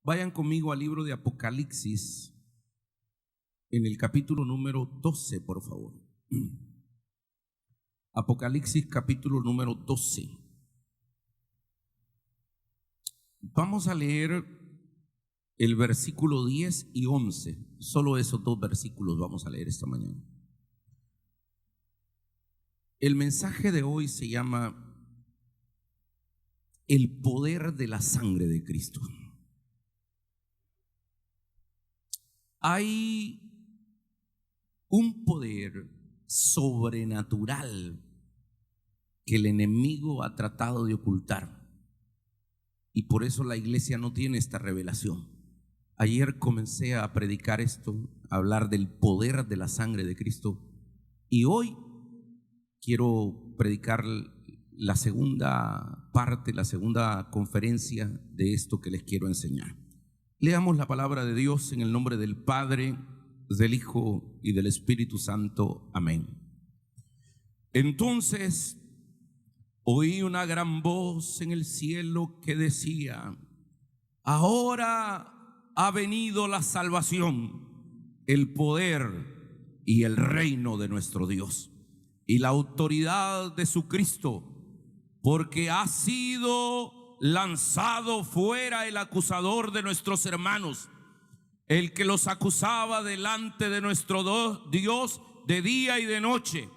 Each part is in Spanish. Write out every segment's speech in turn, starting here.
Vayan conmigo al libro de Apocalipsis, en el capítulo número 12, por favor. Apocalipsis capítulo número 12. Vamos a leer el versículo 10 y 11. Solo esos dos versículos vamos a leer esta mañana. El mensaje de hoy se llama el poder de la sangre de Cristo. Hay un poder sobrenatural que el enemigo ha tratado de ocultar, y por eso la iglesia no tiene esta revelación. Ayer comencé a predicar esto, a hablar del poder de la sangre de Cristo, y hoy quiero predicar la segunda parte, la segunda conferencia de esto que les quiero enseñar. Leamos la palabra de Dios en el nombre del Padre, del Hijo y del Espíritu Santo. Amén. Entonces oí una gran voz en el cielo que decía: ahora ha venido la salvación, el poder y el reino de nuestro Dios y la autoridad de su Cristo, porque ha sido lanzado fuera el acusador de nuestros hermanos, el que los acusaba delante de nuestro Dios de día y de noche.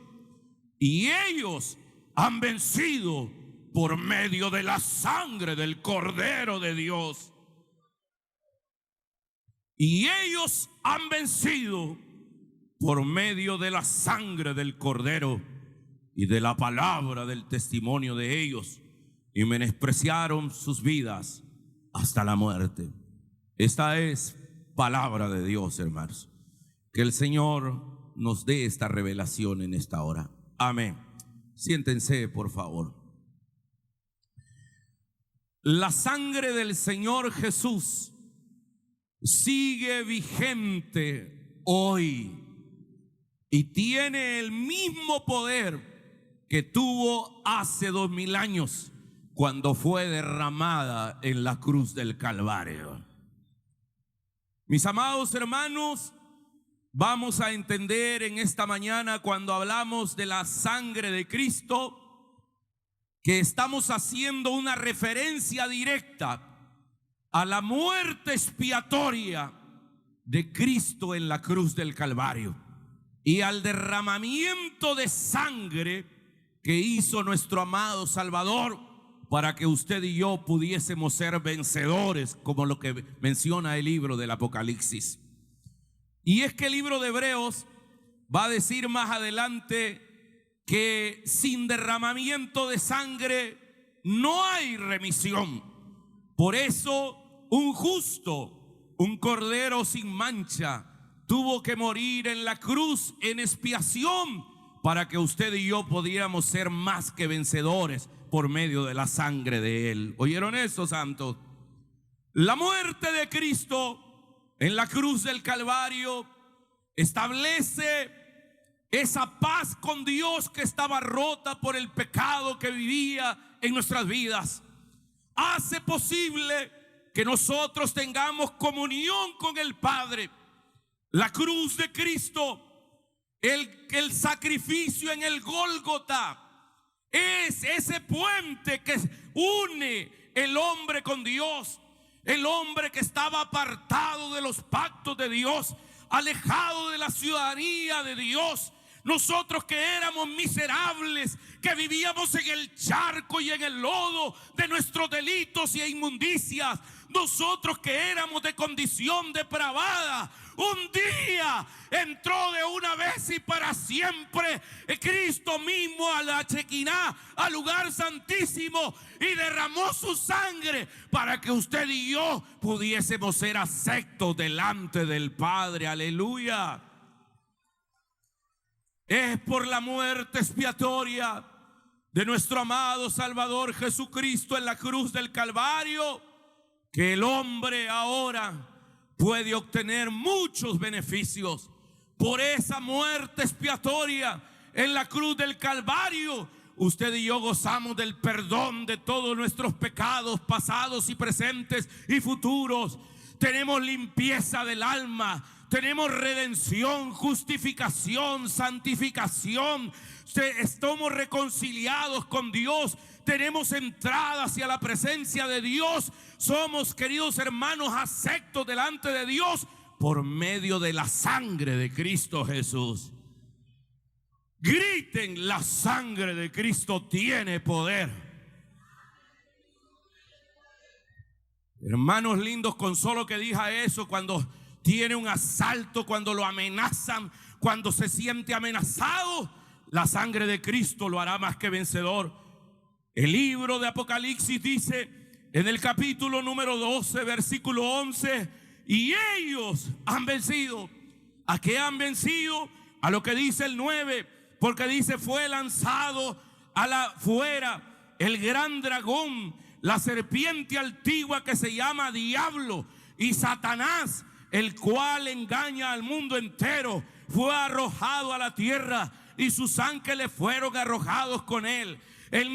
Y ellos han vencido por medio de la sangre del Cordero de Dios. Y ellos han vencido por medio de la sangre del Cordero y de la palabra del testimonio de ellos, y menospreciaron sus vidas hasta la muerte. Esta es palabra de Dios, hermanos. Que el Señor nos dé esta revelación en esta hora. Amén. Siéntense, por favor. La sangre del Señor Jesús sigue vigente hoy y tiene el mismo poder que tuvo hace 2000 años cuando fue derramada en la cruz del Calvario. Mis amados hermanos, vamos a entender en esta mañana, cuando hablamos de la sangre de Cristo, que estamos haciendo una referencia directa a la muerte expiatoria de Cristo en la cruz del Calvario y al derramamiento de sangre que hizo nuestro amado Salvador para que usted y yo pudiésemos ser vencedores, como lo que menciona el libro del Apocalipsis. Y es que el libro de Hebreos va a decir más adelante que sin derramamiento de sangre no hay remisión. Por eso un justo, un cordero sin mancha, tuvo que morir en la cruz en expiación para que usted y yo pudiéramos ser más que vencedores por medio de la sangre de Él. ¿Oyeron eso, santos? La muerte de Cristo en la cruz del Calvario establece esa paz con Dios que estaba rota por el pecado que vivía en nuestras vidas. Hace posible que nosotros tengamos comunión con el Padre. La cruz de Cristo, el sacrificio en el Gólgota, es ese puente que une el hombre con Dios. El hombre que estaba apartado de los pactos de Dios, alejado de la ciudadanía de Dios. Nosotros que éramos miserables, que vivíamos en el charco y en el lodo de nuestros delitos e inmundicias. Nosotros que éramos de condición depravada, un día entró de una vez y para siempre Cristo mismo a la Chequiná, al lugar santísimo, y derramó su sangre para que usted y yo pudiésemos ser aceptos delante del Padre. Aleluya. Es por la muerte expiatoria de nuestro amado Salvador Jesucristo en la cruz del Calvario que el hombre ahora puede obtener muchos beneficios. Por esa muerte expiatoria en la cruz del Calvario, usted y yo gozamos del perdón de todos nuestros pecados pasados y presentes y futuros. Tenemos limpieza del alma, tenemos redención, justificación, santificación. Estamos reconciliados con Dios, tenemos entrada hacia la presencia de Dios. Somos, queridos hermanos, aceptos delante de Dios por medio de la sangre de Cristo Jesús. Griten: la sangre de Cristo tiene poder. Hermanos lindos, con solo que diga eso, cuando tiene un asalto, cuando lo amenazan, cuando se siente amenazado, la sangre de Cristo lo hará más que vencedor. El libro de Apocalipsis dice en el capítulo número 12, versículo 11: y ellos han vencido. ¿A qué han vencido? A lo que dice el 9, porque dice: fue lanzado a la fuera el gran dragón, la serpiente antigua que se llama Diablo y Satanás, el cual engaña al mundo entero. Fue arrojado a la tierra y sus ángeles fueron arrojados con él. El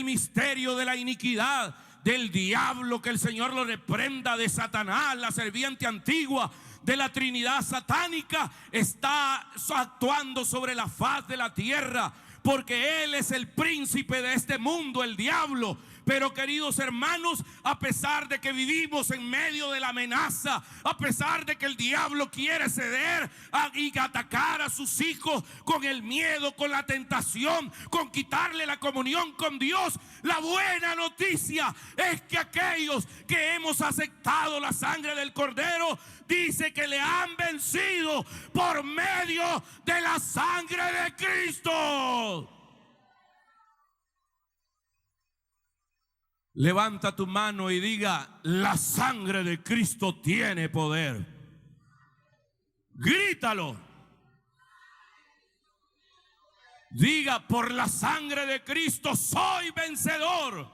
misterio de la iniquidad del diablo, que el Señor lo reprenda, de Satanás, la serpiente antigua, de la Trinidad satánica, está actuando sobre la faz de la tierra, porque él es el príncipe de este mundo, el diablo. Pero, queridos hermanos, a pesar de que vivimos en medio de la amenaza, a pesar de que el diablo quiere ceder y atacar a sus hijos con el miedo, con la tentación, con quitarle la comunión con Dios, la buena noticia es que aquellos que hemos aceptado la sangre del Cordero, dice que le han vencido por medio de la sangre de Cristo. Levanta tu mano y diga: la sangre de Cristo tiene poder. Grítalo. Diga: por la sangre de Cristo soy vencedor.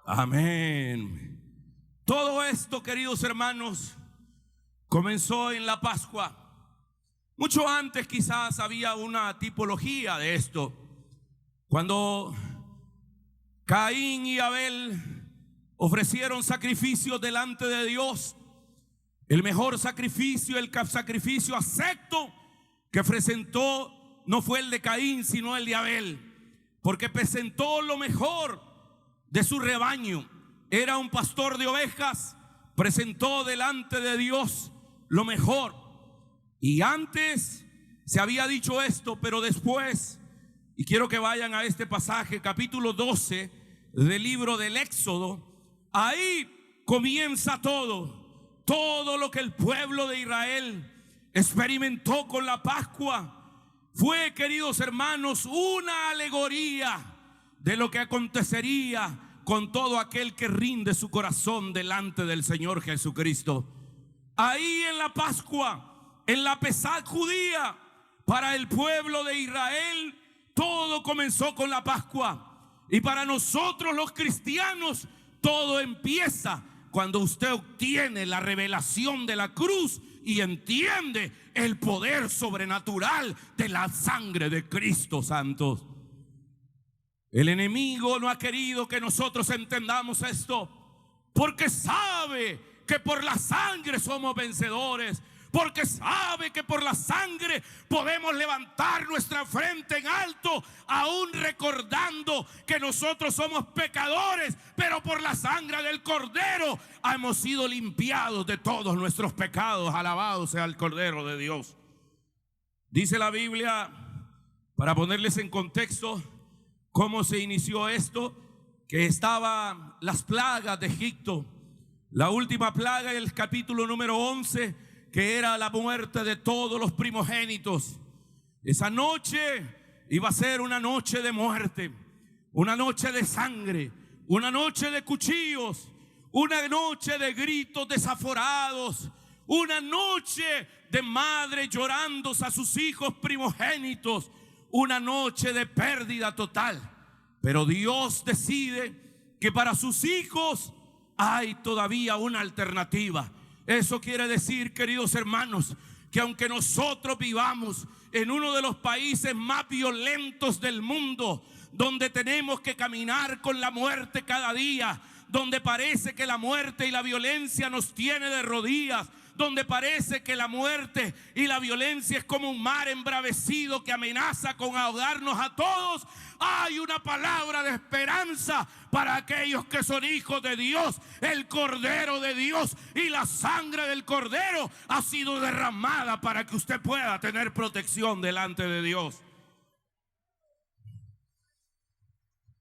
Amén. Todo esto, queridos hermanos, comenzó en la Pascua. Mucho antes quizás había una tipología de esto. Cuando Caín y Abel ofrecieron sacrificios delante de Dios, el mejor sacrificio, el sacrificio acepto que presentó, no fue el de Caín, sino el de Abel, porque presentó lo mejor de su rebaño. Era un pastor de ovejas, presentó delante de Dios lo mejor. Y antes se había dicho esto, pero después, y quiero que vayan a este pasaje, capítulo 12 del libro del Éxodo. Ahí comienza todo lo que el pueblo de Israel experimentó con la Pascua. Fue, queridos hermanos, una alegoría de lo que acontecería con todo aquel que rinde su corazón delante del Señor Jesucristo. Ahí en la Pascua, en la Pesaj judía, para el pueblo de Israel, todo comenzó con la Pascua. Y para nosotros los cristianos, todo empieza cuando usted obtiene la revelación de la cruz y entiende el poder sobrenatural de la sangre de Cristo, santos. El enemigo no ha querido que nosotros entendamos esto, porque sabe que por la sangre somos vencedores, porque sabe que por la sangre podemos levantar nuestra frente en alto, aún recordando que nosotros somos pecadores, pero por la sangre del Cordero hemos sido limpiados de todos nuestros pecados. Alabado sea el Cordero de Dios. Dice la Biblia, para ponerles en contexto cómo se inició esto, que estaban las plagas de Egipto. La última plaga, en el capítulo número 11, que era la muerte de todos los primogénitos. Esa noche iba a ser una noche de muerte, una noche de sangre, una noche de cuchillos, una noche de gritos desaforados, una noche de madre llorando a sus hijos primogénitos, una noche de pérdida total. Pero Dios decide que para sus hijos hay todavía una alternativa. Eso quiere decir, queridos hermanos, que aunque nosotros vivamos en uno de los países más violentos del mundo, donde tenemos que caminar con la muerte cada día, donde parece que la muerte y la violencia nos tiene de rodillas, donde parece que la muerte y la violencia es como un mar embravecido que amenaza con ahogarnos a todos. Hay una palabra de esperanza para aquellos que son hijos de Dios. El Cordero de Dios y la sangre del Cordero ha sido derramada para que usted pueda tener protección delante de Dios.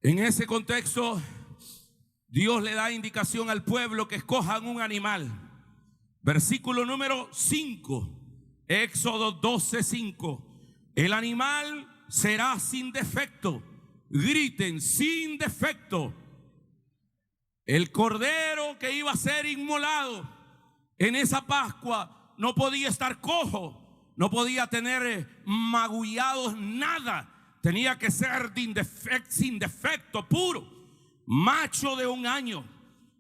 En ese contexto, Dios le da indicación al pueblo que escojan un animal. Versículo número 5, Éxodo 12:5. El animal será sin defecto. Griten, sin defecto. El cordero que iba a ser inmolado en esa Pascua no podía estar cojo, no podía tener magullados, nada. Tenía que ser sin defecto, puro, macho de 1 año.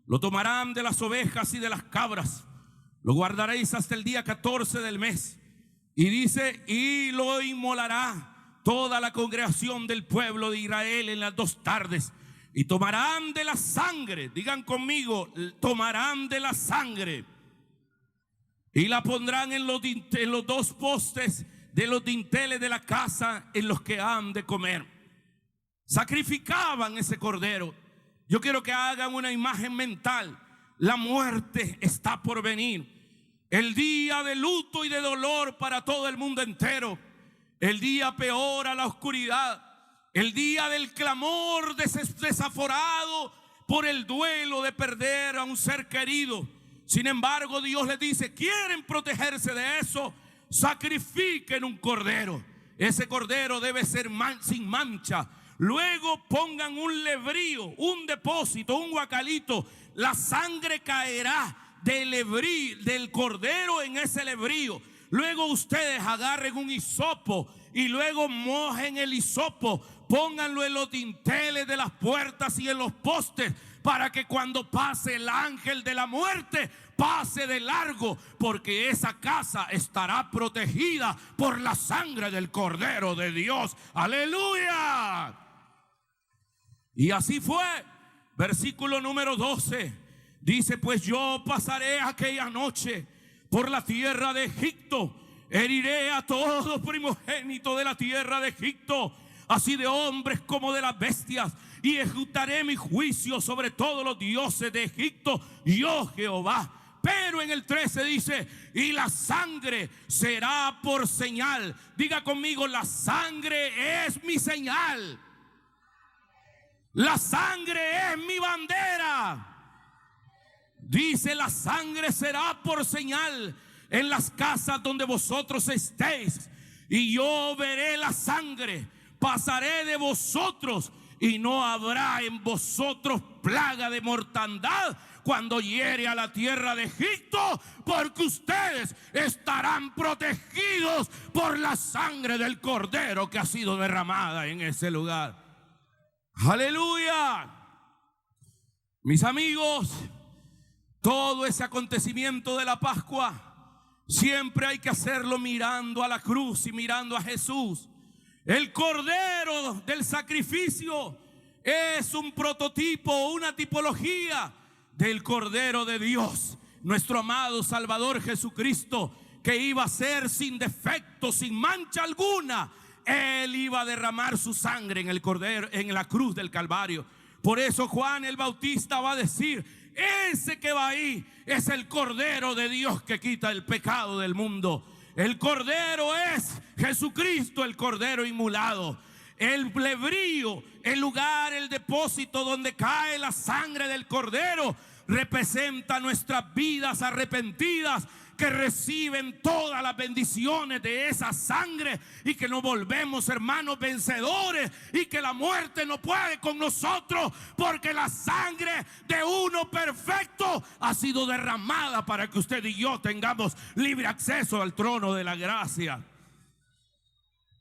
Lo tomarán de las ovejas y de las cabras. Lo guardaréis hasta el día 14 del mes. Y dice, y lo inmolará toda la congregación del pueblo de Israel en las 2 tardes. Y tomarán de la sangre, digan conmigo, tomarán de la sangre. Y la pondrán en los 2 postes de los dinteles de la casa en los que han de comer. Sacrificaban ese cordero. Yo quiero que hagan una imagen mental. La muerte está por venir. El día de luto y de dolor para todo el mundo entero. El día peor a la oscuridad. El día del clamor desaforado por el duelo de perder a un ser querido. Sin embargo, Dios les dice, ¿quieren protegerse de eso? Sacrifiquen un cordero. Ese cordero debe ser sin mancha. Luego pongan un lebrío, un depósito, un guacalito. La sangre caerá del cordero en ese lebrío. Luego ustedes agarren un hisopo y luego mojen el hisopo. Pónganlo en los dinteles de las puertas y en los postes, para que cuando pase el ángel de la muerte, pase de largo, porque esa casa estará protegida por la sangre del Cordero de Dios. ¡Aleluya! Y así fue. Versículo número 12 dice, pues yo pasaré aquella noche por la tierra de Egipto, heriré a todo primogénito de la tierra de Egipto, así de hombres como de las bestias, y ejecutaré mi juicio sobre todos los dioses de Egipto, yo Jehová. Pero en el 13 dice, y la sangre será por señal. Diga conmigo, la sangre es mi señal. La sangre es mi bandera. Dice, la sangre será por señal en las casas donde vosotros estéis, y yo veré la sangre, pasaré de vosotros, y no habrá en vosotros plaga de mortandad cuando hiere a la tierra de Egipto, porque ustedes estarán protegidos por la sangre del Cordero que ha sido derramada en ese lugar. ¡Aleluya! Mis amigos, todo ese acontecimiento de la Pascua siempre hay que hacerlo mirando a la cruz y mirando a Jesús. El Cordero del sacrificio es un prototipo, una tipología del Cordero de Dios, nuestro amado Salvador Jesucristo, que iba a ser sin defecto, sin mancha alguna. Él iba a derramar su sangre en el Cordero, en la cruz del Calvario. Por eso Juan el Bautista va a decir, ese que va ahí es el Cordero de Dios que quita el pecado del mundo. El Cordero es Jesucristo, el Cordero inmolado. El lebrío, el lugar, el depósito donde cae la sangre del Cordero, representa nuestras vidas arrepentidas, que reciben todas las bendiciones de esa sangre, y que nos volvemos hermanos vencedores, y que la muerte no puede con nosotros, porque la sangre de uno perfecto ha sido derramada para que usted y yo tengamos libre acceso al trono de la gracia.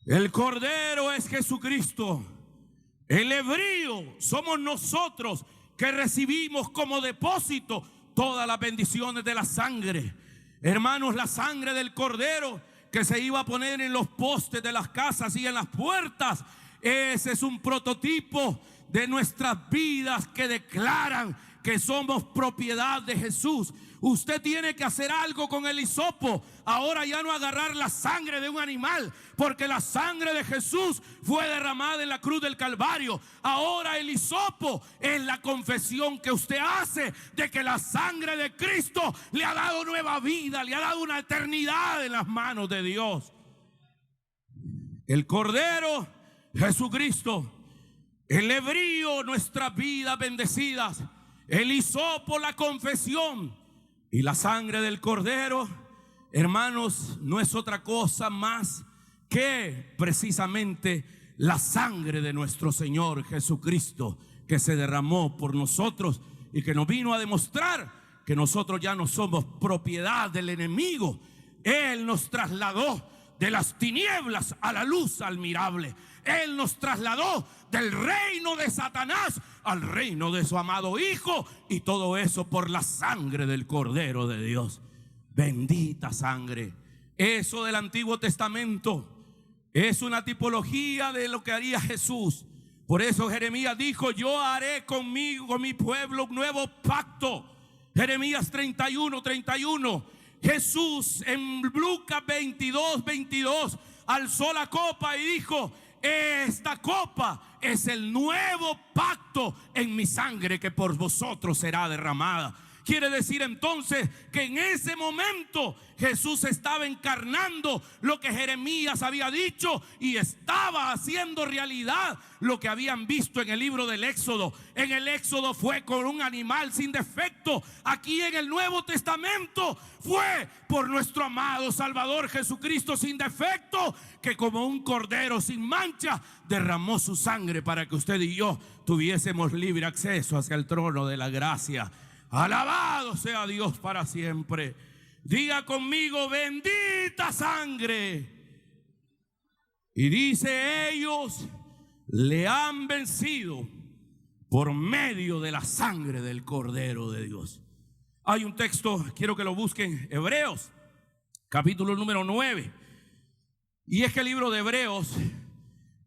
El Cordero es Jesucristo. El lebrío somos nosotros, que recibimos como depósito todas las bendiciones de la sangre. Hermanos, la sangre del Cordero que se iba a poner en los postes de las casas y en las puertas. Ese es un prototipo de nuestras vidas que declaran que somos propiedad de Jesús. Usted tiene que hacer algo con el hisopo. Ahora ya no agarrar la sangre de un animal, porque la sangre de Jesús fue derramada en la cruz del Calvario. Ahora el hisopo es la confesión que usted hace de que la sangre de Cristo le ha dado nueva vida, le ha dado una eternidad en las manos de Dios. El Cordero Jesucristo, el lebrío, nuestras vidas bendecidas. El hisopo, la confesión. Y la sangre del Cordero, hermanos, no es otra cosa más que precisamente la sangre de nuestro Señor Jesucristo, que se derramó por nosotros y que nos vino a demostrar que nosotros ya no somos propiedad del enemigo. Él nos trasladó de las tinieblas a la luz admirable. Él nos trasladó del reino de Satanás al reino de su amado Hijo, y todo eso por la sangre del Cordero de Dios. Bendita sangre. Eso del Antiguo Testamento es una tipología de lo que haría Jesús. Por eso Jeremías dijo: yo haré conmigo, con mi pueblo, un nuevo pacto. Jeremías 31:31. Jesús en Lucas 22:22 alzó la copa y dijo: esta copa es el nuevo pacto en mi sangre, que por vosotros será derramada. Quiere decir entonces que en ese momento Jesús estaba encarnando lo que Jeremías había dicho y estaba haciendo realidad lo que habían visto en el libro del Éxodo. En el Éxodo fue con un animal sin defecto. Aquí en el Nuevo Testamento fue por nuestro amado Salvador Jesucristo sin defecto, que como un cordero sin mancha derramó su sangre para que usted y yo tuviésemos libre acceso hacia el trono de la gracia. Alabado sea Dios para siempre. Diga conmigo: bendita sangre. Y dice: ellos le han vencido por medio de la sangre del Cordero de Dios. Hay un texto, quiero que lo busquen, Hebreos, capítulo número 9. Y es que el libro de Hebreos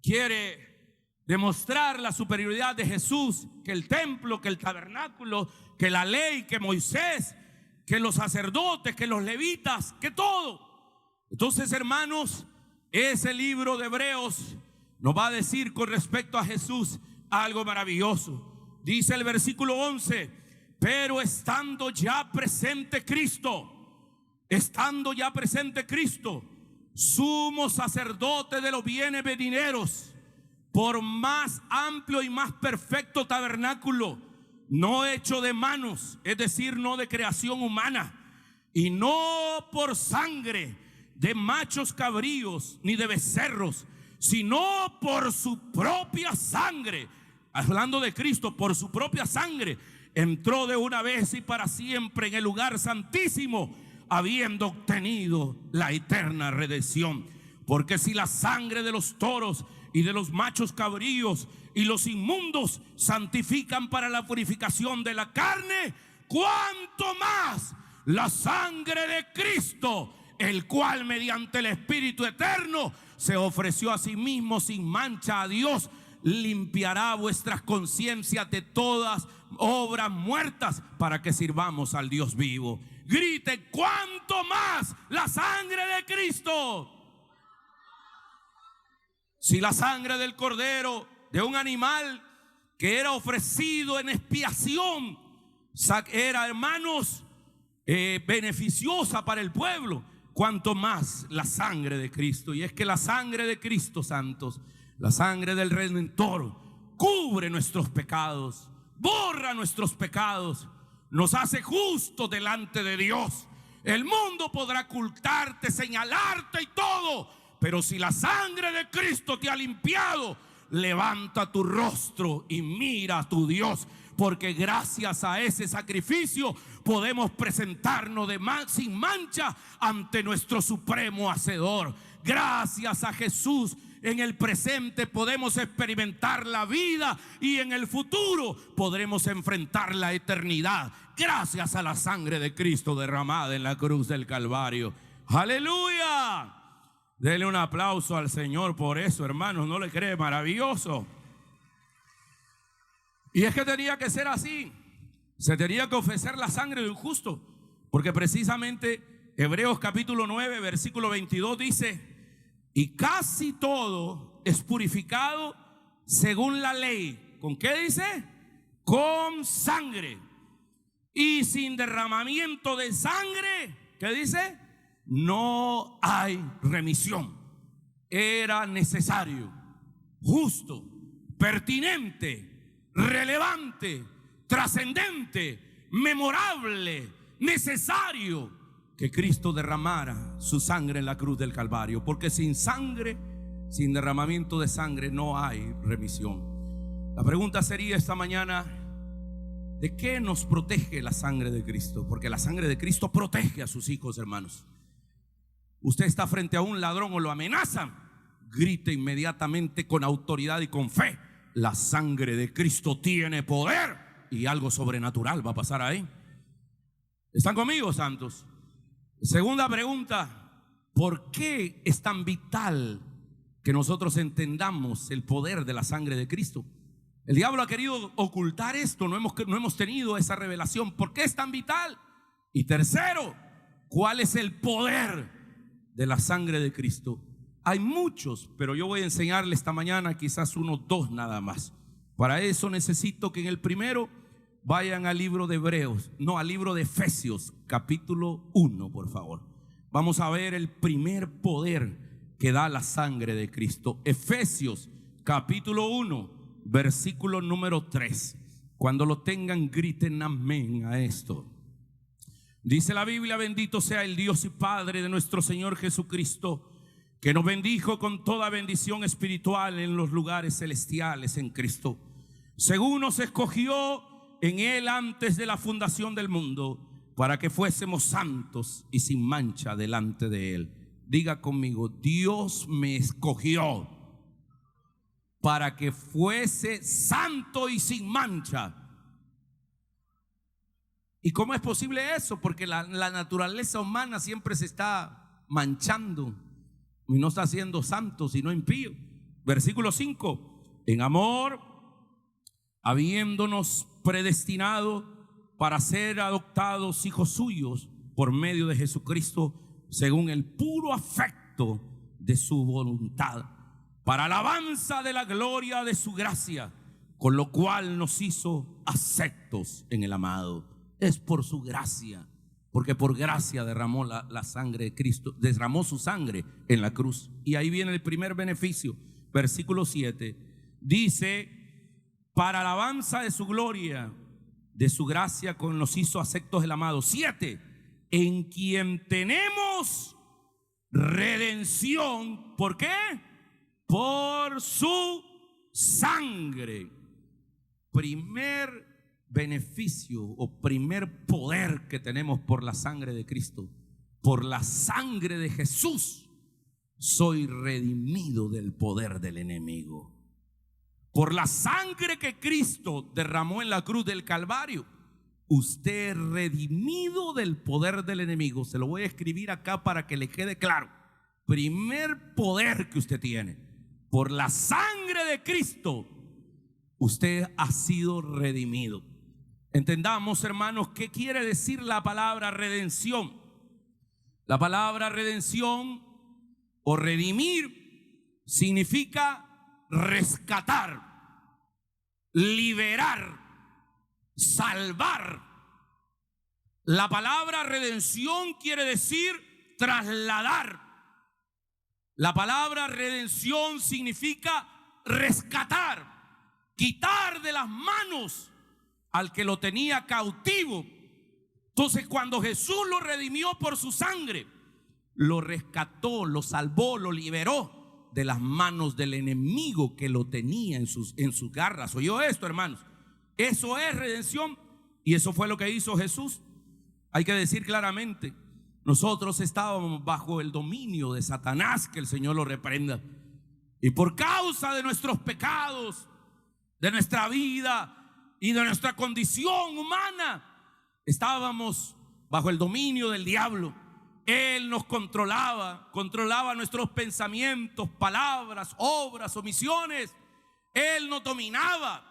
quiere demostrar la superioridad de Jesús, que el templo, que el tabernáculo, que la ley, que Moisés, que los sacerdotes, que los levitas, que todo. Entonces, hermanos, ese libro de Hebreos nos va a decir con respecto a Jesús algo maravilloso. Dice el versículo 11: pero estando ya presente Cristo, sumo sacerdote de los bienes venideros, por más amplio y más perfecto tabernáculo, no hecho de manos, es decir, no de creación humana, y no por sangre de machos cabríos ni de becerros, sino por su propia sangre. Hablando de Cristo, por su propia sangre entró de una vez y para siempre en el lugar santísimo, habiendo obtenido la eterna redención. Porque si la sangre de los toros y de los machos cabríos y los inmundos santifican para la purificación de la carne, cuánto más la sangre de Cristo, el cual mediante el Espíritu eterno se ofreció a sí mismo sin mancha a Dios, limpiará vuestras conciencias de todas obras muertas para que sirvamos al Dios vivo. Grite: cuánto más la sangre de Cristo. Si la sangre del cordero, de un animal que era ofrecido en expiación, era, hermanos, beneficiosa para el pueblo, cuanto más la sangre de Cristo. Y es que la sangre de Cristo, santos, la sangre del Redentor, cubre nuestros pecados, borra nuestros pecados, nos hace justos delante de Dios. El mundo podrá ocultarte, señalarte y todo, pero si la sangre de Cristo te ha limpiado, levanta tu rostro y mira a tu Dios, porque gracias a ese sacrificio podemos presentarnos sin mancha ante nuestro supremo Hacedor. Gracias a Jesús, en el presente podemos experimentar la vida y en el futuro podremos enfrentar la eternidad. Gracias a la sangre de Cristo derramada en la cruz del Calvario. ¡Aleluya! Dele un aplauso al Señor por eso, hermanos. ¿No le cree maravilloso? Y es que tenía que ser así. Se tenía que ofrecer la sangre de un justo, porque precisamente Hebreos capítulo 9 versículo 22 dice: y casi todo es purificado según la ley. ¿Con qué dice? Con sangre. Y sin derramamiento de sangre, ¿qué dice? No hay remisión. Era necesario, justo, pertinente, relevante, trascendente, memorable, necesario que Cristo derramara su sangre en la cruz del Calvario, porque sin sangre, sin derramamiento de sangre, no hay remisión. La pregunta sería esta mañana: ¿de qué nos protege la sangre de Cristo? Porque la sangre de Cristo protege a sus hijos, hermanos. Usted está frente a un ladrón o lo amenazan, grite inmediatamente con autoridad y con fe: la sangre de Cristo tiene poder, y algo sobrenatural va a pasar ahí. ¿Están conmigo, santos? Segunda pregunta: ¿por qué es tan vital que nosotros entendamos el poder de la sangre de Cristo? El diablo ha querido ocultar esto, no hemos tenido esa revelación. ¿Por qué es tan vital? Y tercero, ¿cuál es el poder de la sangre de Cristo? Hay muchos, pero yo voy a enseñarle esta mañana quizás unos dos nada más. Para eso necesito que en el primero vayan al libro de Hebreos, no, al libro de Efesios, capítulo 1, por favor. Vamos a ver el primer poder que da la sangre de Cristo. Efesios, capítulo 1, versículo número 3. Cuando lo tengan, griten amén a esto. Dice la Biblia: bendito sea el Dios y Padre de nuestro Señor Jesucristo, que nos bendijo con toda bendición espiritual en los lugares celestiales en Cristo, según nos escogió en Él antes de la fundación del mundo, para que fuésemos santos y sin mancha delante de Él. Diga conmigo: Dios me escogió para que fuese santo y sin mancha. ¿Y cómo es posible eso? Porque la naturaleza humana siempre se está manchando y no está siendo santo sino impío. Versículo 5: en amor, habiéndonos predestinado para ser adoptados hijos suyos por medio de Jesucristo, según el puro afecto de su voluntad, para alabanza de la gloria de su gracia, con lo cual nos hizo aceptos en el amado. Es por su gracia, porque por gracia derramó la sangre de Cristo, derramó su sangre en la cruz. Y ahí viene el primer beneficio. Versículo 7 dice: para alabanza de su gloria, de su gracia, con los hizo aceptos del amado. 7: en quien tenemos redención. ¿Por qué? Por su sangre. Primer beneficio o primer poder que tenemos por la sangre de Cristo: por la sangre de Jesús soy redimido del poder del enemigo. Por la sangre que Cristo derramó en la cruz del Calvario, usted es redimido del poder del enemigo. Se lo voy a escribir acá para que le quede claro. Primer poder que usted tiene: por la sangre de Cristo usted ha sido redimido. Entendamos, hermanos, ¿qué quiere decir la palabra redención? La palabra redención o redimir significa rescatar, liberar, salvar. La palabra redención quiere decir trasladar. La palabra redención significa rescatar, quitar de las manos al que lo tenía cautivo. Entonces, cuando Jesús lo redimió por su sangre, lo rescató, lo salvó, lo liberó de las manos del enemigo que lo tenía en sus garras. ¿Oyó esto, hermanos? Eso es redención, y eso fue lo que hizo Jesús. Hay que decir claramente: nosotros estábamos bajo el dominio de Satanás, que el Señor lo reprenda, y por causa de nuestros pecados, de nuestra vida y de nuestra condición humana, estábamos bajo el dominio del diablo. Él nos controlaba nuestros pensamientos, palabras, obras, omisiones. Él nos dominaba.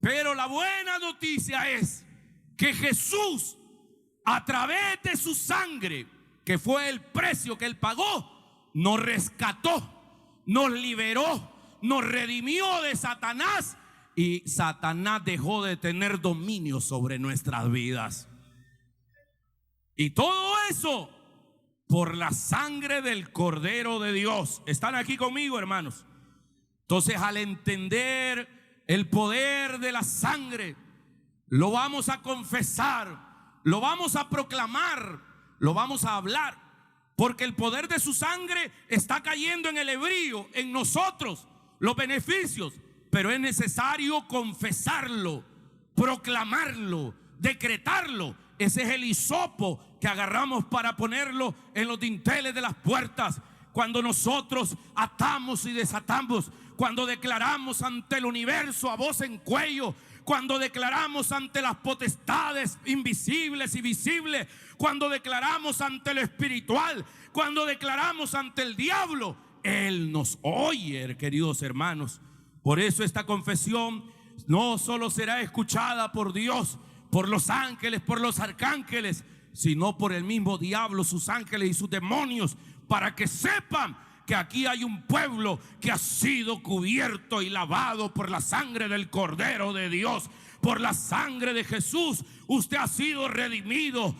Pero la buena noticia es que Jesús, a través de su sangre, que fue el precio que Él pagó, nos rescató, nos liberó, nos redimió de Satanás, y Satanás dejó de tener dominio sobre nuestras vidas. Y todo eso por la sangre del Cordero de Dios. ¿Están aquí conmigo, hermanos? Entonces, al entender el poder de la sangre, lo vamos a confesar, lo vamos a proclamar, lo vamos a hablar, porque el poder de su sangre está cayendo en el hebrío, en nosotros, los beneficios. Pero es necesario confesarlo, proclamarlo, decretarlo. Ese es el hisopo que agarramos para ponerlo en los dinteles de las puertas. Cuando nosotros atamos y desatamos, cuando declaramos ante el universo a voz en cuello, cuando declaramos ante las potestades invisibles y visibles, cuando declaramos ante lo espiritual, cuando declaramos ante el diablo, Él nos oye, queridos hermanos. Por eso esta confesión no solo será escuchada por Dios, por los ángeles, por los arcángeles, sino por el mismo diablo, sus ángeles y sus demonios, para que sepan que aquí hay un pueblo que ha sido cubierto y lavado por la sangre del Cordero de Dios. Por la sangre de Jesús usted ha sido redimido.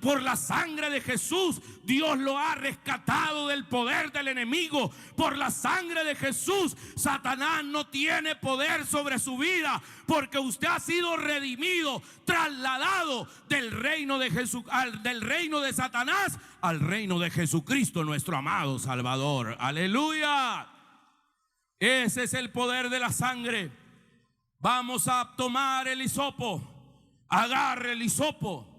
Por la sangre de Jesús Dios lo ha rescatado del poder del enemigo. Por la sangre de Jesús Satanás no tiene poder sobre su vida, porque usted ha sido redimido, trasladado del reino de del reino de Satanás al reino de Jesucristo, nuestro amado Salvador. Aleluya. Ese es el poder de la sangre. Vamos a tomar el hisopo. Agarre el hisopo.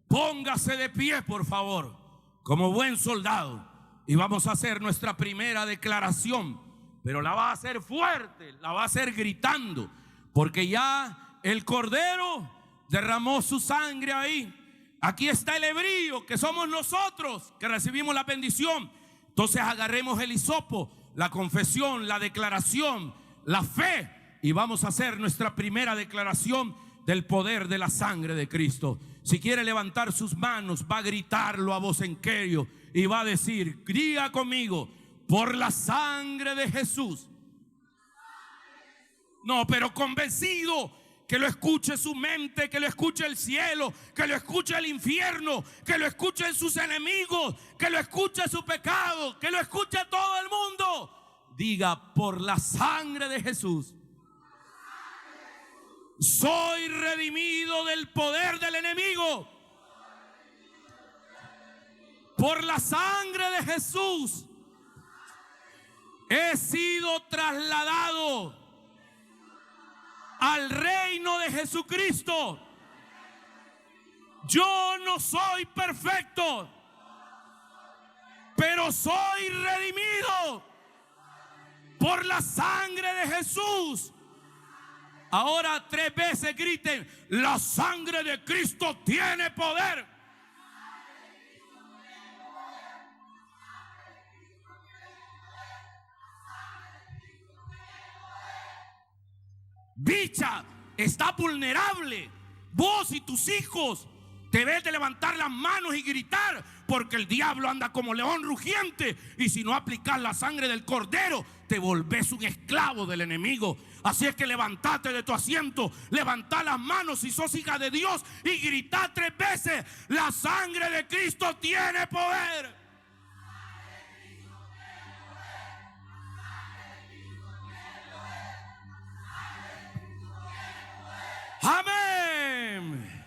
Póngase de pie, por favor, como buen soldado. Y vamos a hacer nuestra primera declaración. Pero la va a hacer fuerte, la va a hacer gritando, porque ya el Cordero derramó su sangre ahí. Aquí está el hebrío, que somos nosotros, que recibimos la bendición. Entonces agarremos el hisopo, la confesión, la declaración, la fe, y vamos a hacer nuestra primera declaración del poder de la sangre de Cristo. Si quiere levantar sus manos, va a gritarlo a voz en cuello y va a decir, diga conmigo, por la sangre de Jesús. No, pero convencido, que lo escuche su mente, que lo escuche el cielo, que lo escuche el infierno, que lo escuchen sus enemigos, que lo escuche su pecado, que lo escuche todo el mundo. Diga, por la sangre de Jesús soy redimido del poder del enemigo. Por la sangre de Jesús he sido trasladado al reino de Jesucristo. Yo no soy perfecto, pero soy redimido por la sangre de Jesús. Ahora 3 veces griten, la sangre de Cristo tiene poder. Bicha, está vulnerable. Vos y tus hijos debes de levantar las manos y gritar, porque el diablo anda como león rugiente, y si no aplicas la sangre del Cordero te volvés un esclavo del enemigo. Así es que levantate de tu asiento, levantá las manos si sos hija de Dios y grita 3 veces, la sangre de Cristo tiene poder. Amén.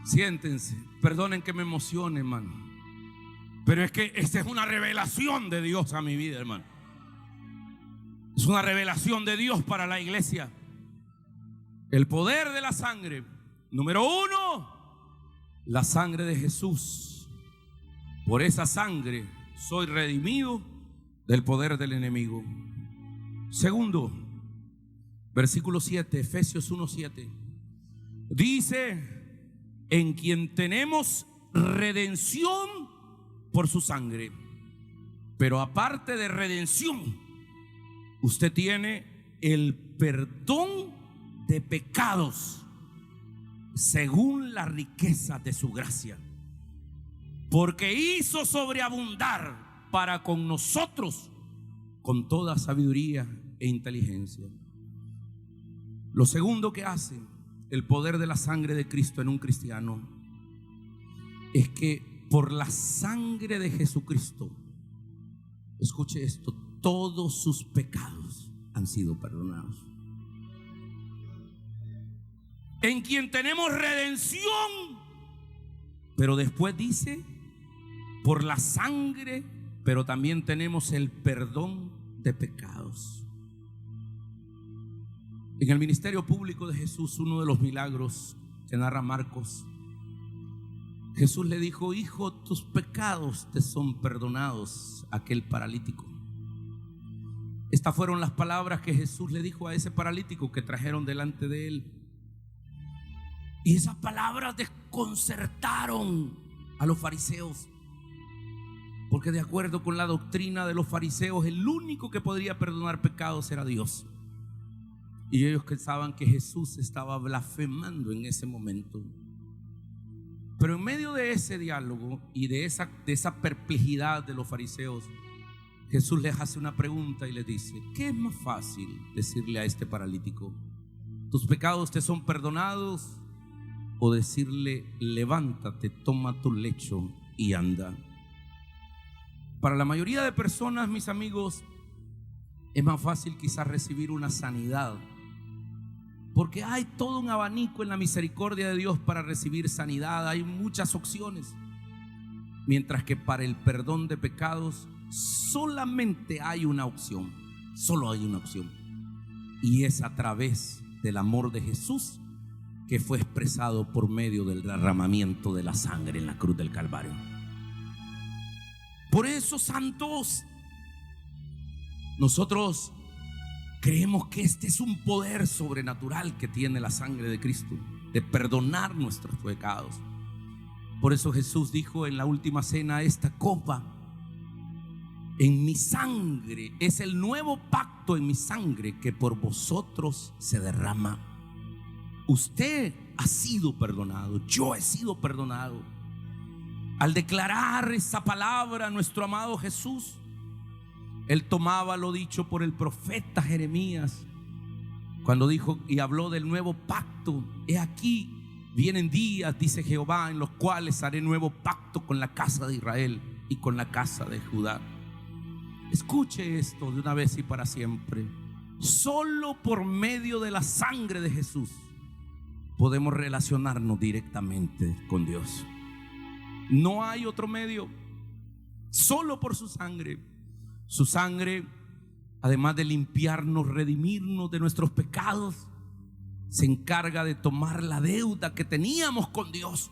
Siéntense, perdonen que me emocione, hermano, pero es que esta es una revelación de Dios a mi vida, hermano. Es una revelación de Dios para la iglesia. El poder de la sangre. Número 1, la sangre de Jesús. Por esa sangre soy redimido del poder del enemigo. Segundo, Versículo 7, Efesios 1:7. Dice: en quien tenemos redención por su sangre. Pero aparte de redención, usted tiene el perdón de pecados según la riqueza de su gracia, porque hizo sobreabundar para con nosotros con toda sabiduría e inteligencia. Lo segundo que hace el poder de la sangre de Cristo en un cristiano es que por la sangre de Jesucristo, escuche esto, todos sus pecados han sido perdonados. En quien tenemos redención, pero después dice por la sangre, pero también tenemos el perdón de pecados. En el ministerio público de Jesús, uno de los milagros que narra Marcos, Jesús le dijo: hijo, tus pecados te son perdonados, a aquel paralítico. Estas fueron las palabras que Jesús le dijo a ese paralítico que trajeron delante de él. Y esas palabras desconcertaron a los fariseos, porque de acuerdo con la doctrina de los fariseos, el único que podría perdonar pecados era Dios. Y ellos pensaban que Jesús estaba blasfemando en ese momento. Pero en medio de ese diálogo y de esa perplejidad de los fariseos, Jesús les hace una pregunta y les dice: ¿qué es más fácil decirle a este paralítico, tus pecados te son perdonados? O decirle: levántate, toma tu lecho y anda. Para la mayoría de personas, mis amigos, es más fácil quizás recibir una sanidad, porque hay todo un abanico en la misericordia de Dios para recibir sanidad. Hay muchas opciones. Mientras que para el perdón de pecados solamente hay una opción. Solo hay una opción. Y es a través del amor de Jesús, que fue expresado por medio del derramamiento de la sangre en la cruz del Calvario. Por eso, santos, nosotros creemos que este es un poder sobrenatural que tiene la sangre de Cristo, de perdonar nuestros pecados. Por eso Jesús dijo en la última cena: esta copa en mi sangre es el nuevo pacto en mi sangre que por vosotros se derrama. Usted ha sido perdonado, yo he sido perdonado. Al declarar esa palabra, nuestro amado Jesús, Él tomaba lo dicho por el profeta Jeremías, cuando dijo y habló del nuevo pacto. He aquí, vienen días, dice Jehová, en los cuales haré nuevo pacto con la casa de Israel y con la casa de Judá. Escuche esto de una vez y para siempre. Solo por medio de la sangre de Jesús podemos relacionarnos directamente con Dios. No hay otro medio. Solo por su sangre. Su sangre, además de limpiarnos, redimirnos de nuestros pecados, se encarga de tomar la deuda que teníamos con Dios,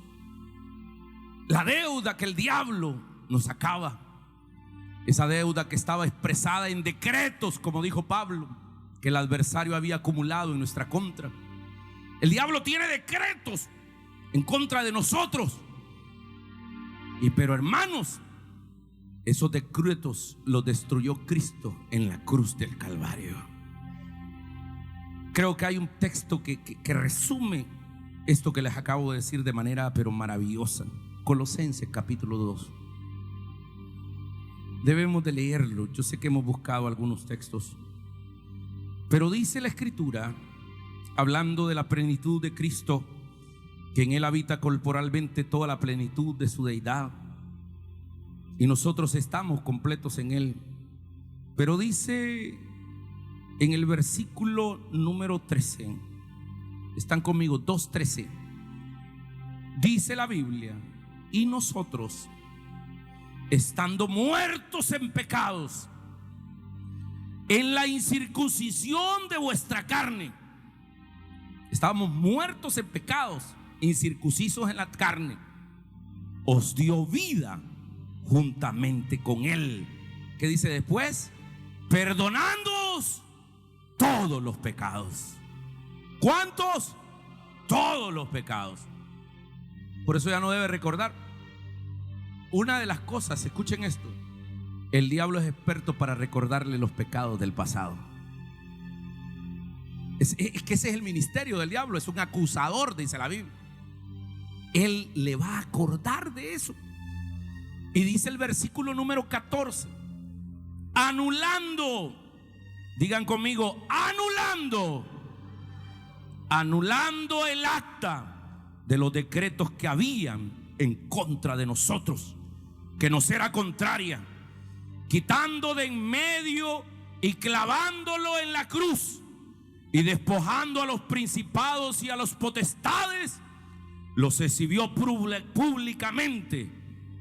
la deuda que el diablo nos sacaba, esa deuda que estaba expresada en decretos, como dijo Pablo, que el adversario había acumulado en nuestra contra. El diablo tiene decretos en contra de nosotros. Pero hermanos, esos decretos los destruyó Cristo en la cruz del Calvario. Creo que hay un texto que resume esto que les acabo de decir de manera pero maravillosa. Colosenses capítulo 2. Debemos de leerlo. Yo sé que hemos buscado algunos textos, pero dice la Escritura, hablando de la plenitud de Cristo, que en Él habita corporalmente toda la plenitud de su deidad, y nosotros estamos completos en Él. Pero dice en el versículo número 13, están conmigo, 2:13, dice la Biblia: y nosotros, estando muertos en pecados, en la incircuncisión de vuestra carne. Estábamos muertos en pecados, incircuncisos en la carne, os dio vida juntamente con Él. ¿Qué dice después? Perdonándoos todos todos los pecados. ¿Cuántos? Todos los pecados. Por eso ya no debe recordar. Una de las cosas, escuchen esto, el diablo es experto para recordarle los pecados del pasado. Es que ese es el ministerio del diablo, es un acusador, dice la Biblia. Él le va a acordar de eso. Y dice el versículo número 14: anulando, digan conmigo, anulando el acta de los decretos que habían en contra de nosotros, que nos era contraria, quitando de en medio y clavándolo en la cruz, y despojando a los principados y a los potestades, los exhibió públicamente,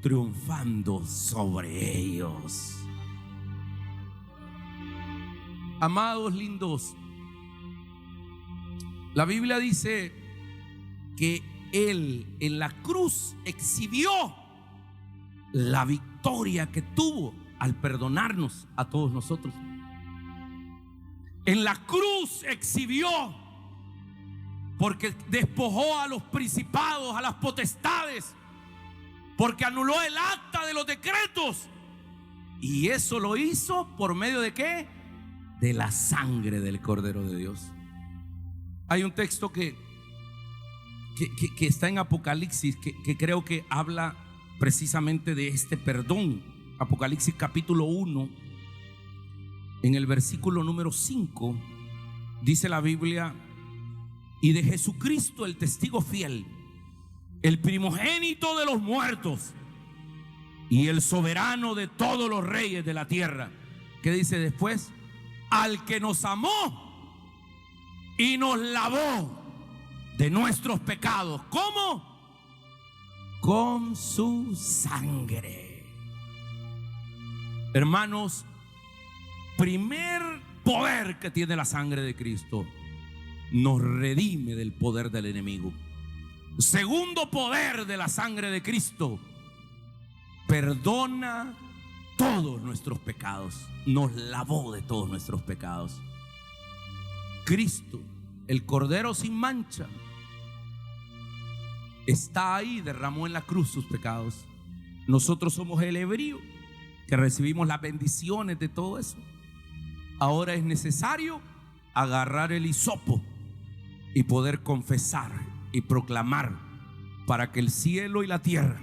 triunfando sobre ellos. Amados lindos, la Biblia dice que Él en la cruz exhibió la victoria que tuvo al perdonarnos a todos nosotros. En la cruz exhibió, porque despojó a los principados, a las potestades, porque anuló el acta de los decretos. Y eso lo hizo por medio de ¿qué? De la sangre del Cordero de Dios. Hay un texto que está en Apocalipsis que creo que habla precisamente de este perdón. Apocalipsis capítulo 1, en el versículo número 5, dice la Biblia: y de Jesucristo, el testigo fiel, el primogénito de los muertos y el soberano de todos los reyes de la tierra. ¿Qué dice después? Al que nos amó y nos lavó de nuestros pecados. ¿Cómo? Con su sangre. Hermanos, primer poder que tiene la sangre de Cristo: nos redime del poder del enemigo. Segundo poder de la sangre de Cristo: perdona todos nuestros pecados, nos lavó de todos nuestros pecados. Cristo, el Cordero sin mancha, está ahí, derramó en la cruz sus pecados. Nosotros somos el hebreo que recibimos las bendiciones de todo eso. Ahora es necesario agarrar el hisopo y poder confesar y proclamar, para que el cielo y la tierra,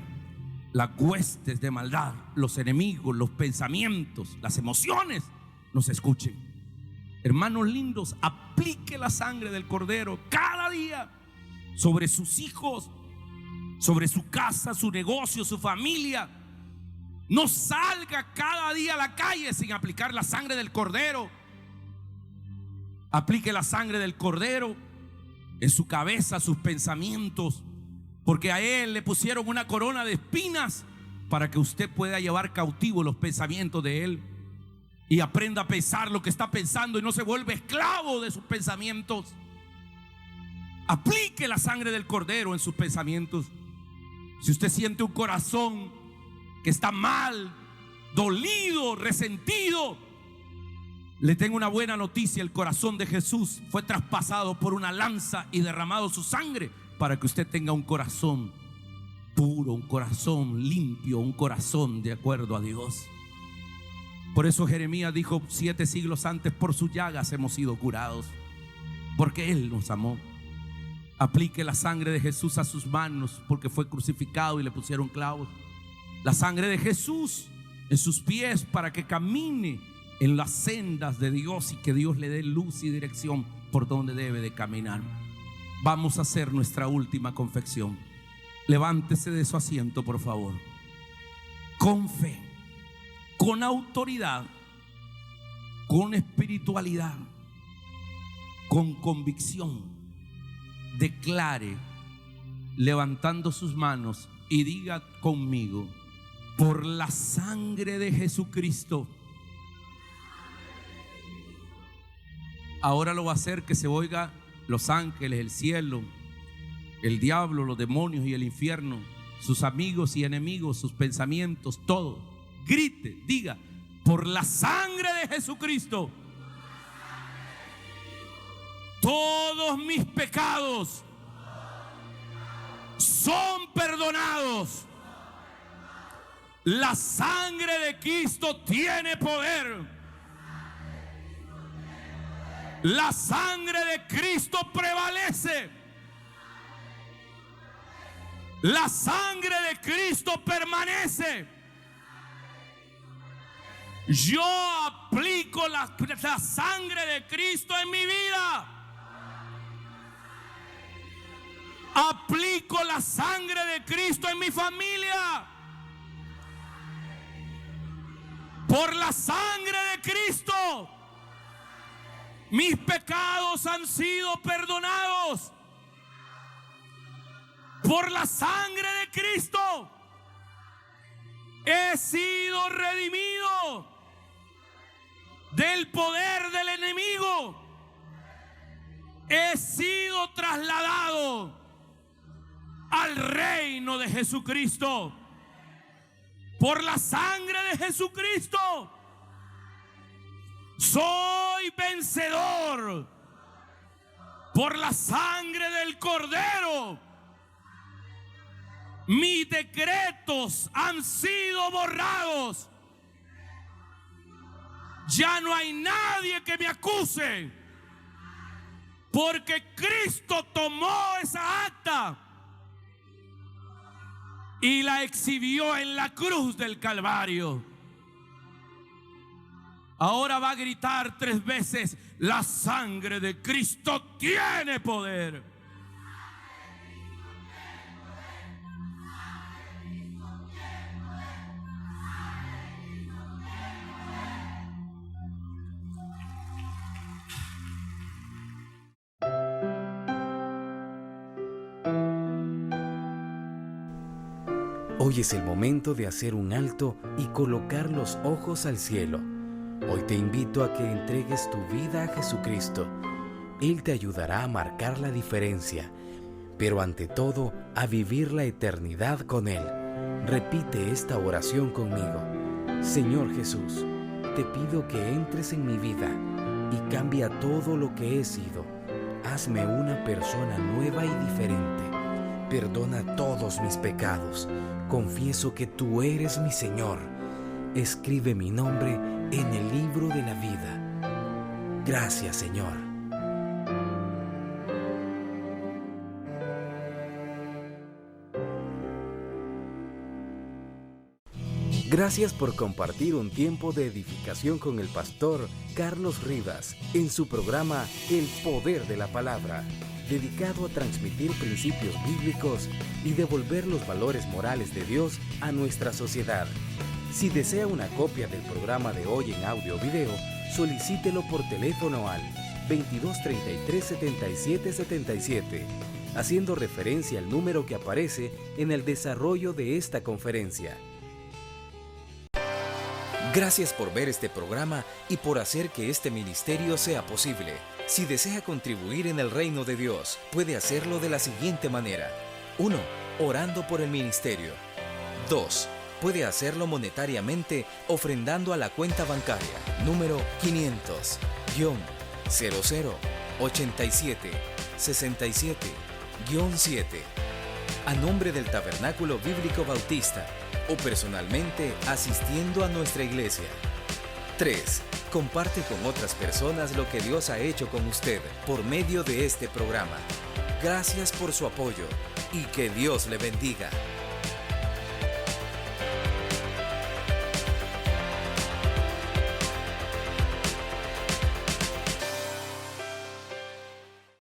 las huestes de maldad, los enemigos, los pensamientos, las emociones, nos escuchen. Hermanos lindos, aplique la sangre del Cordero cada día sobre sus hijos, sobre su casa, su negocio, su familia. No salga cada día a la calle sin aplicar la sangre del Cordero. Aplique la sangre del Cordero en su cabeza, sus pensamientos, porque a Él le pusieron una corona de espinas para que usted pueda llevar cautivo los pensamientos de Él y aprenda a pensar lo que está pensando y no se vuelve esclavo de sus pensamientos. Aplique la sangre del Cordero en sus pensamientos. Si usted siente un corazón que está mal, dolido, resentido, le tengo una buena noticia: el corazón de Jesús fue traspasado por una lanza y derramado su sangre para que usted tenga un corazón puro, un corazón limpio, un corazón de acuerdo a Dios. Por eso Jeremías dijo 7 siglos antes: por sus llagas hemos sido curados, porque Él nos amó. Aplique la sangre de Jesús a sus manos, porque fue crucificado y le pusieron clavos. La sangre de Jesús en sus pies, para que camine en las sendas de Dios y que Dios le dé luz y dirección por donde debe de caminar. Vamos a hacer nuestra última confesión. Levántese de su asiento, por favor. Con fe, con autoridad, con espiritualidad, con convicción, declare, levantando sus manos, y diga conmigo: por la sangre de Jesucristo. Ahora lo va a hacer que se oiga los ángeles, el cielo, el diablo, los demonios y el infierno, sus amigos y enemigos, sus pensamientos, todo. Grite, diga: por la sangre de Jesucristo todos mis pecados son perdonados. La sangre de Cristo tiene poder. La sangre de Cristo prevalece. La sangre de Cristo permanece. Yo aplico la sangre de Cristo en mi vida. Aplico la sangre de Cristo en mi familia. Por la sangre de Cristo, mis pecados han sido perdonados. Por la sangre de Cristo, he sido redimido del poder del enemigo. He sido trasladado al reino de Jesucristo. Por la sangre de Jesucristo, soy vencedor. Por la sangre del Cordero, mis decretos han sido borrados. Ya no hay nadie que me acuse, porque Cristo tomó esa acta y la exhibió en la cruz del Calvario. Ahora va a gritar 3 veces: la sangre de Cristo tiene poder. Hoy es el momento de hacer un alto y colocar los ojos al cielo. Hoy te invito a que entregues tu vida a Jesucristo. Él te ayudará a marcar la diferencia, pero ante todo a vivir la eternidad con Él. Repite esta oración conmigo. Señor Jesús, te pido que entres en mi vida y cambia todo lo que he sido. Hazme una persona nueva y diferente. Perdona todos mis pecados. Confieso que tú eres mi Señor. Escribe mi nombre en el libro de la vida. Gracias, Señor. Gracias por compartir un tiempo de edificación con el pastor Carlos Rivas en su programa El Poder de la Palabra, dedicado a transmitir principios bíblicos y devolver los valores morales de Dios a nuestra sociedad. Si desea una copia del programa de hoy en audio o video, solicítelo por teléfono al 2233-7777, haciendo referencia al número que aparece en el desarrollo de esta conferencia. Gracias por ver este programa y por hacer que este ministerio sea posible. Si desea contribuir en el reino de Dios, puede hacerlo de la siguiente manera. 1. Orando por el ministerio. 2. Puede hacerlo monetariamente ofrendando a la cuenta bancaria número 500-0087-67-7 a nombre del Tabernáculo Bíblico Bautista o personalmente asistiendo a nuestra iglesia. 3. Comparte con otras personas lo que Dios ha hecho con usted por medio de este programa. Gracias por su apoyo y que Dios le bendiga.